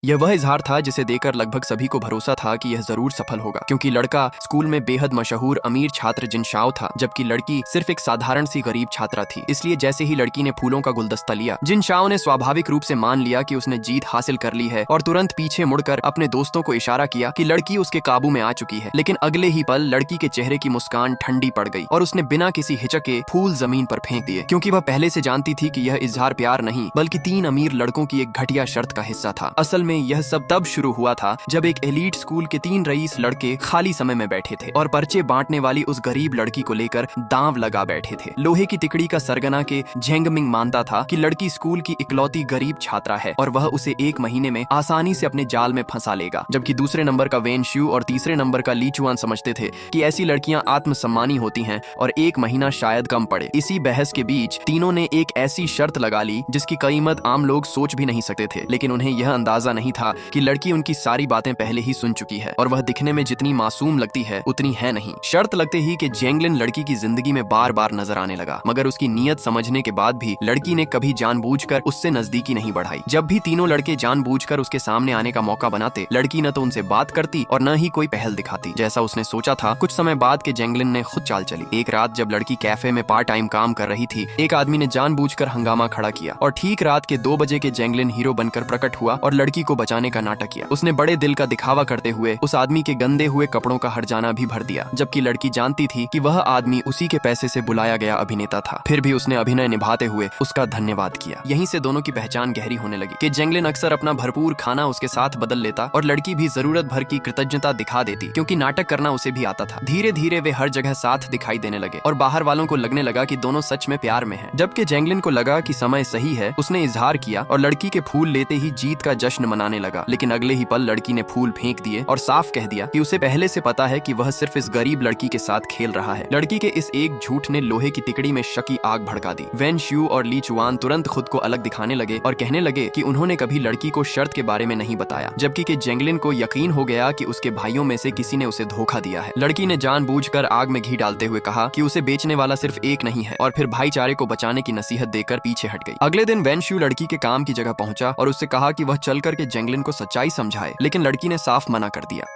यह वह इजहार था जिसे देकर लगभग सभी को भरोसा था कि यह जरूर सफल होगा, क्योंकि लड़का स्कूल में बेहद मशहूर अमीर छात्र जिनशाओ था, जबकि लड़की सिर्फ एक साधारण सी गरीब छात्रा थी। इसलिए जैसे ही लड़की ने फूलों का गुलदस्ता लिया, जिनशाओ ने स्वाभाविक रूप से मान लिया कि उसने जीत हासिल कर ली है और तुरंत पीछे मुड़कर अपने दोस्तों को इशारा किया कि लड़की उसके काबू में आ चुकी है। लेकिन अगले ही पल लड़की के चेहरे की मुस्कान ठंडी पड़ गई और उसने बिना किसी हिचके फूल जमीन पर फेंक दिए, क्योंकि वह पहले से जानती थी कि यह इजहार प्यार नहीं बल्कि 3 अमीर लड़कों की एक घटिया शर्त का हिस्सा था। असल में यह सब तब शुरू हुआ था जब एक एलीट स्कूल के 3 रईस लड़के खाली समय में बैठे थे और पर्चे बांटने वाली उस गरीब लड़की को लेकर दांव लगा बैठे थे। लोहे की तिकड़ी का सरगना के झेंगमिंग मानता था कि लड़की स्कूल की इकलौती गरीब छात्रा है और वह उसे 1 महीने में आसानी से अपने जाल में फंसा लेगा, जबकि दूसरे नंबर का वेन श्यू और तीसरे नंबर का ली चुआन समझते थे कि ऐसी लड़कियां आत्मसम्मानी होती हैं और 1 महीना शायद कम पड़े। इसी बहस के बीच तीनों ने एक ऐसी शर्त लगा ली जिसकी कीमत आम लोग सोच भी नहीं सकते थे, लेकिन उन्हें यह अंदाजा नहीं था कि लड़की उनकी सारी बातें पहले ही सुन चुकी है और वह दिखने में जितनी मासूम लगती है उतनी है नहीं। शर्त लगते ही कि जेंगलिन लड़की की जिंदगी में बार बार नजर आने लगा, मगर उसकी नीयत समझने के बाद भी लड़की ने कभी जानबूझकर उससे नजदीकी नहीं बढ़ाई। जब भी तीनों लड़के जानबूझकर उसके सामने आने का मौका बनाते, लड़की न तो उनसे बात करती और न ही कोई पहल दिखाती। जैसा उसने सोचा था, कुछ समय बाद के जेंगलिन ने खुद चाल चली। एक रात जब लड़की कैफे में पार्ट टाइम काम कर रही थी, एक आदमी ने जानबूझकर हंगामा खड़ा किया और ठीक रात के 2 बजे के जेंगलिन हीरो बनकर प्रकट हुआ और लड़की को बचाने का नाटक किया। उसने बड़े दिल का दिखावा करते हुए उस आदमी के गंदे हुए कपड़ों का हर्जाना भी भर दिया, जबकि लड़की जानती थी कि वह आदमी उसी के पैसे से बुलाया गया अभिनेता था। फिर भी उसने अभिनय निभाते हुए उसका धन्यवाद किया। यहीं से दोनों की पहचान गहरी होने लगी कि जेंगलिन अक्सर अपना भरपूर खाना उसके साथ बदल लेता और लड़की भी जरूरत भर की कृतज्ञता दिखा देती, क्योंकि नाटक करना उसे भी आता था। धीरे धीरे वे हर जगह साथ दिखाई देने लगे और बाहर वालों को लगने लगा कि दोनों सच में प्यार में हैं। जबकि जेंगलिन को लगा कि समय सही है, उसने इजहार किया और लड़की के फूल लेते ही जीत का जश्न मनाने लगा। लेकिन अगले ही पल लड़की ने फूल फेंक दिए और साफ कह दिया कि उसे पहले से पता है कि वह सिर्फ इस गरीब लड़की के साथ खेल रहा है। लड़की के इस एक झूठ ने लोहे की तिकड़ी में शक की आग भड़का दी। वेन श्यू और ली चुआन तुरंत खुद को अलग दिखाने लगे और कहने लगे कि उन्होंने कभी लड़की को शर्त के बारे में नहीं बताया, जबकि कि जेंगलिन को यकीन हो गया कि उसके भाइयों में से किसी ने उसे धोखा दिया है। लड़की ने जानबूझकर आग में घी डालते हुए कहा कि उसे बेचने वाला सिर्फ एक नहीं है और फिर भाईचारे को बचाने की नसीहत देकर पीछे हट गई। अगले दिन वेन श्यू लड़की के काम की जगह पहुंचा और उससे कहा कि वह चल कर के जेंगलिन को सच्चाई समझाए, लेकिन लड़की ने साफ मना कर दिया।